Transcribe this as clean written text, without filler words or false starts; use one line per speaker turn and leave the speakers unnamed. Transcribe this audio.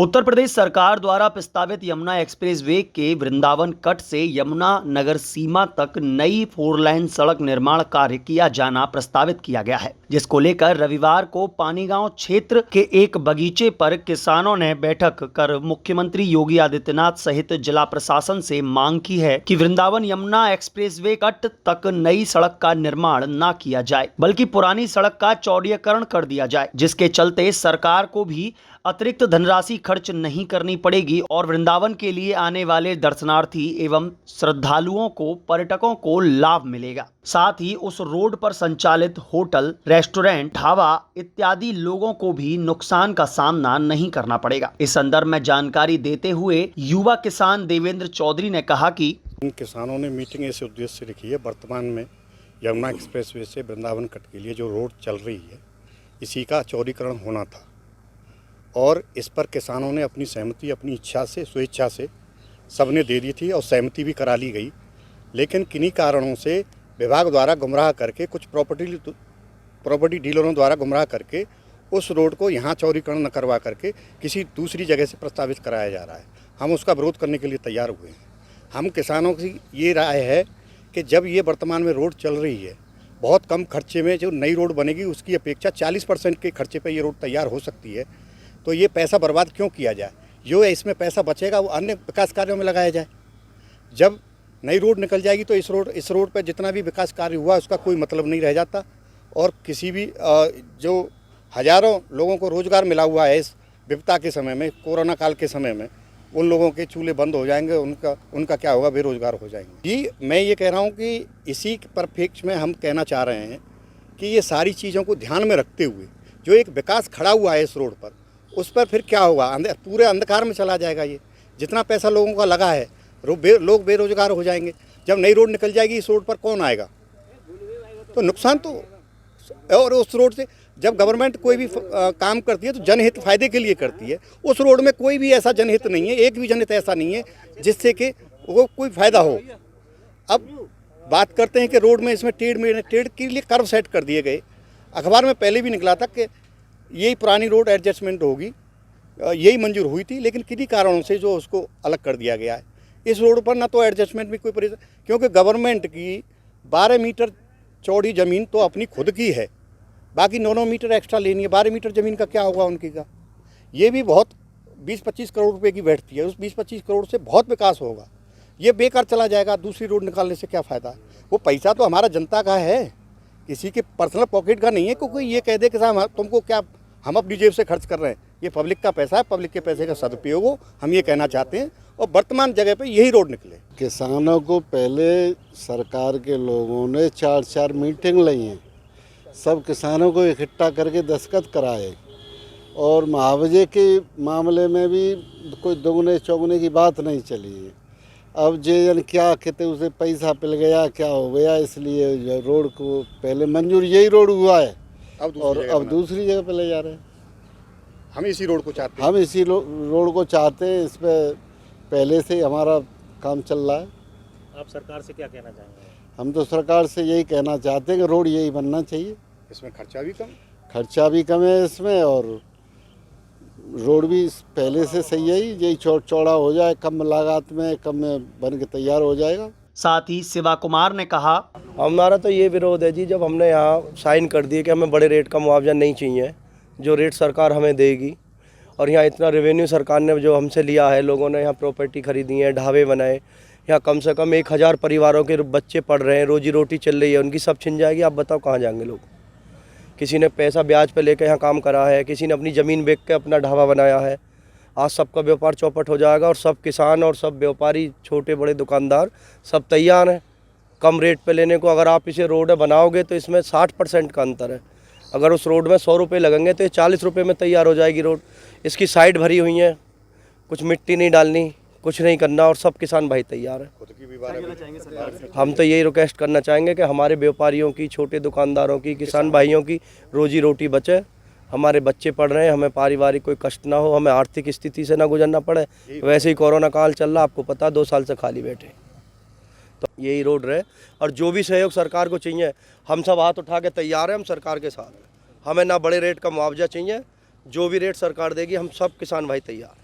उत्तर प्रदेश सरकार द्वारा प्रस्तावित यमुना एक्सप्रेसवे के वृंदावन कट से यमुना नगर सीमा तक नई 4 लाइन सड़क निर्माण कार्य किया जाना प्रस्तावित किया गया है, जिसको लेकर रविवार को पानीगांव क्षेत्र के एक बगीचे पर किसानों ने बैठक कर मुख्यमंत्री योगी आदित्यनाथ सहित जिला प्रशासन से मांग की है कि वृंदावन यमुना एक्सप्रेसवे कट तक नई सड़क का निर्माण न किया जाए, बल्कि पुरानी सड़क का चौड़ीकरण कर दिया जाए, जिसके चलते सरकार को भी अतिरिक्त धनराशि खर्च नहीं करनी पड़ेगी और वृंदावन के लिए आने वाले दर्शनार्थी एवं श्रद्धालुओं को, पर्यटकों को लाभ मिलेगा। साथ ही उस रोड पर संचालित होटल, रेस्टोरेंट, ढाबा इत्यादि लोगों को भी नुकसान का सामना नहीं करना पड़ेगा। इस संदर्भ में जानकारी देते हुए युवा किसान देवेंद्र चौधरी ने कहा कि
किसानों ने मीटिंग ऐसे उद्देश्य से रखी है, वर्तमान में यमुना एक्सप्रेसवे से वृंदावन कट के लिए जो रोड चल रही है, इसी का चौड़ीकरण होना था और इस पर किसानों ने अपनी सहमति, अपनी इच्छा से, स्वेच्छा से सबने दे दी थी और सहमति भी करा ली गई। लेकिन किन्हीं कारणों से विभाग द्वारा गुमराह करके, कुछ प्रॉपर्टी डीलरों द्वारा गुमराह करके उस रोड को यहाँ चौड़ीकरण न करवा करके किसी दूसरी जगह से प्रस्तावित कराया जा रहा है। हम उसका विरोध करने के लिए तैयार हुए हैं। हम किसानों की ये राय है कि जब ये वर्तमान में रोड चल रही है, बहुत कम खर्चे में जो नई रोड बनेगी उसकी अपेक्षा 40% के खर्चे पर ये रोड तैयार हो सकती है, तो ये पैसा बर्बाद क्यों किया जाए। जो है इसमें पैसा बचेगा वो अन्य विकास कार्यों में लगाया जाए। जब नई रोड निकल जाएगी तो इस रोड पर जितना भी विकास कार्य हुआ उसका कोई मतलब नहीं रह जाता और किसी भी जो हजारों लोगों को रोज़गार मिला हुआ है इस विपदा के समय में, कोरोना काल के समय में, उन लोगों के चूल्हे बंद हो जाएंगे, उनका क्या होगा, बेरोजगार हो जाएंगे। जी, मैं ये कह रहा हूँ कि इसी परिप्रेक्ष्य में हम कहना चाह रहे हैं कि ये सारी चीज़ों को ध्यान में रखते हुए जो एक विकास खड़ा हुआ है इस रोड पर, उस पर फिर क्या होगा, पूरे अंधकार में चला जाएगा। ये जितना पैसा लोगों का लगा है, लोग बेरोजगार हो जाएंगे। जब नई रोड निकल जाएगी इस रोड पर कौन आएगा, तो नुकसान तो। और उस रोड से जब गवर्नमेंट कोई भी काम करती है तो जनहित फायदे के लिए करती है। उस रोड में कोई भी ऐसा जनहित नहीं है, एक भी जनहित ऐसा नहीं है जिससे कि वो कोई फ़ायदा हो। अब बात करते हैं कि रोड में इसमें टेढ़ के लिए कर्व सेट कर दिए गए। अखबार में पहले भी निकला था कि यही पुरानी रोड एडजस्टमेंट होगी, यही मंजूर हुई थी, लेकिन किन्हीं कारणों से जो उसको अलग कर दिया गया है। इस रोड पर ना तो एडजस्टमेंट में कोई परेशानी, क्योंकि गवर्नमेंट की 12 मीटर चौड़ी ज़मीन तो अपनी खुद की है, बाकी 9 मीटर एक्स्ट्रा लेनी है। 12 मीटर ज़मीन का क्या होगा उनकी का। ये भी बहुत 20-25 करोड़ रुपए की बैठती है। उस 20-25 करोड़ से बहुत विकास होगा, ये बेकार चला जाएगा। दूसरी रोड निकालने से क्या फ़ायदा है। वो पैसा तो हमारा जनता का है, किसी के पर्सनल पॉकेट का नहीं है। क्योंकि ये कह दे कि साहब तुमको क्या, हम अपनी जेब से खर्च कर रहे हैं। ये पब्लिक का पैसा है, पब्लिक के पैसे का सदुपयोग हो, हम ये कहना चाहते हैं। और वर्तमान जगह पे यही रोड निकले।
किसानों को पहले सरकार के लोगों ने 4 मीटिंग ली हैं, सब किसानों को इकट्ठा करके दस्तखत कराए और मुआवजे के मामले में भी कोई दोगुने चौगुने की बात नहीं चली है। अब जे क्या कहते उसे पैसा पिल गया, क्या हो गया, इसलिए रोड को पहले मंजूर यही रोड हुआ है और अब दूसरी जगह पे ले जा रहे हैं।
हम इसी रोड को चाहते हैं,
हम इसी रोड को चाहते हैं। इस पर पहले से हमारा काम चल रहा है।
आप सरकार से क्या कहना चाहेंगे?
हम तो सरकार से यही कहना चाहते हैं कि रोड यही बनना चाहिए।
इसमें खर्चा भी कम
है इसमें, और रोड भी पहले से सही है। यही चौड़ा हो जाए, कम लागत में, कम में बन के तैयार हो जाएगा।
साथ ही शिवा कुमार ने कहा,
हमारा तो ये विरोध है जी, जब हमने यहाँ साइन कर दिए कि हमें बड़े रेट का मुआवजा नहीं चाहिए, जो रेट सरकार हमें देगी, और यहाँ इतना रेवेन्यू सरकार ने जो हमसे लिया है, लोगों ने यहाँ प्रॉपर्टी खरीदी है, ढाबे बनाए, यहाँ कम से कम 1000 परिवारों के बच्चे पढ़ रहे हैं, रोजी रोटी चल रही है, उनकी सब छिन जाएगी। आप बताओ कहाँ जाएंगे लोग। किसी ने पैसा ब्याज पे लेकर यहाँ काम करा है, किसी ने अपनी ज़मीन बेच के अपना ढाबा बनाया है। आज सबका व्यापार चौपट हो जाएगा और सब किसान और सब व्यापारी, छोटे बड़े दुकानदार सब तैयार हैं कम रेट पे लेने को। अगर आप इसे रोड बनाओगे तो इसमें 60% का अंतर है। अगर उस रोड में 100 रुपये लगेंगे तो ये 40 रुपये में तैयार हो जाएगी रोड। इसकी साइड भरी हुई है, कुछ मिट्टी नहीं डालनी, कुछ नहीं करना, और सब किसान भाई तैयार है। हम तो यही रिक्वेस्ट करना चाहेंगे कि हमारे व्यापारियों की, छोटे दुकानदारों की, किसान भाइयों की रोजी रोटी बचे, हमारे बच्चे पढ़ रहे हैं, हमें पारिवारिक कोई कष्ट ना हो, हमें आर्थिक स्थिति से ना गुजरना पड़े। वैसे ही कोरोना काल चल रहा, आपको पता, 2 साल से खाली बैठे। तो यही रोड रहे, और जो भी सहयोग सरकार को चाहिए, हम सब हाथ उठा के तैयार हैं, हम सरकार के साथ हैं। हमें ना बड़े रेट का मुआवजा चाहिए, जो भी रेट सरकार देगी हम सब किसान भाई तैयार।